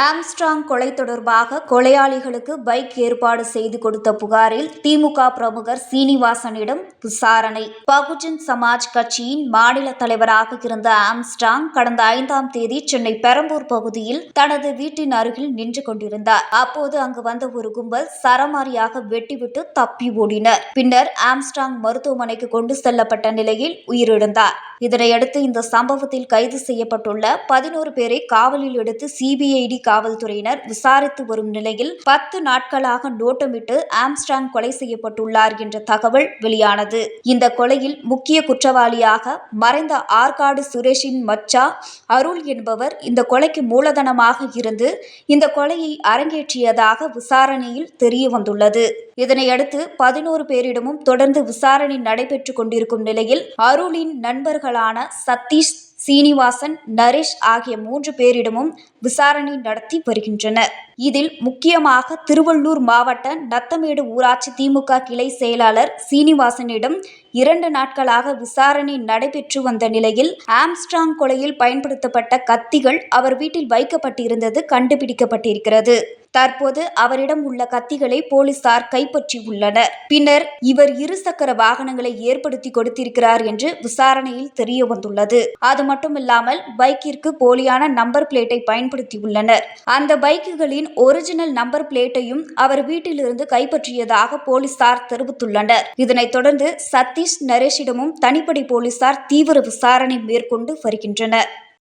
Armstrong கொலை தொடர்பாக கொலையாளிகளுக்கு bike ஏற்பாடு செய்து கொடுத்த புகாரில் திமுக பிரமுகர் சீனிவாசனிடம் விசாரணை. பகுஜன் சமாஜ் கட்சியின் மாநில தலைவராக இருந்த ஆம்ஸ்ட்ராங் கடந்த 5ஆம் தேதி சென்னை பெரம்பூர் பகுதியில் தனது வீட்டின் அருகில் நின்று கொண்டிருந்தார். அப்போது அங்கு வந்த ஒரு கும்பல் சரமாரியாக வெட்டிவிட்டு தப்பி ஓடினர். பின்னர் ஆம்ஸ்ட்ராங் மருத்துவமனைக்கு கொண்டு செல்லப்பட்ட நிலையில் உயிரிழந்தார். இதனையடுத்து இந்த சம்பவத்தில் கைது செய்யப்பட்டுள்ள 11 பேரை காவலில் எடுத்து சிபிஐடி காவல்துறையினர் விசாரித்து வரும் நிலையில் 10 நாட்களாக நோட்டமிட்டு ஆம்ஸ்ட்ராங் கொலை செய்யப்பட்டுள்ளார் என்ற தகவல் வெளியானது. இந்த கொலையில் முக்கிய குற்றவாளியாக மறைந்த ஆற்காடு சுரேஷின் மச்சா அருள் என்பவர் இந்த கொலைக்கு மூலதனமாக இருந்து இந்த கொலையை அரங்கேற்றியதாக விசாரணையில் தெரிய வந்துள்ளது. இதனையடுத்து 11 பேரிடமும் தொடர்ந்து விசாரணை நடைபெற்றுக் கொண்டிருக்கும் நிலையில் அருளின் நண்பர்களான சதீஷ், சீனிவாசன், நரேஷ் ஆகிய 3 பேரிடமும் விசாரணை நடத்தி வருகின்றனர். இதில் முக்கியமாக திருவள்ளூர் மாவட்ட நத்தமேடு ஊராட்சி திமுக கிளை செயலாளர் சீனிவாசனிடம் 2 நாட்களாக விசாரணை நடைபெற்று வந்த நிலையில் ஆம்ஸ்ட்ராங் கொலையில் பயன்படுத்தப்பட்ட கத்திகள் அவர் வீட்டில் வைக்கப்பட்டிருந்தது கண்டுபிடிக்கப்பட்டிருக்கிறது. தற்போது அவரிடம் உள்ள கத்திகளை போலீசார் கைப்பற்றியுள்ளனர். பின்னர் இவர் 2 சக்கர வாகனங்களை ஏற்படுத்தி கொடுத்திருக்கிறார் என்று விசாரணையில் தெரிய வந்துள்ளது. அது மட்டுமில்லாமல் பைக்கிற்கு போலியான நம்பர் பிளேட்டை பயன்படுத்தியுள்ளனர். அந்த பைக்குகளின் ஒரிஜினல் நம்பர் பிளேட்டையும் அவர் வீட்டிலிருந்து கைப்பற்றியதாக போலீசார் தெரிவித்துள்ளனர். இதனைத் தொடர்ந்து சதீஷ், நரேஷிடமும் தனிப்படை போலீசார் தீவிர விசாரணை மேற்கொண்டு வருகின்றனர்.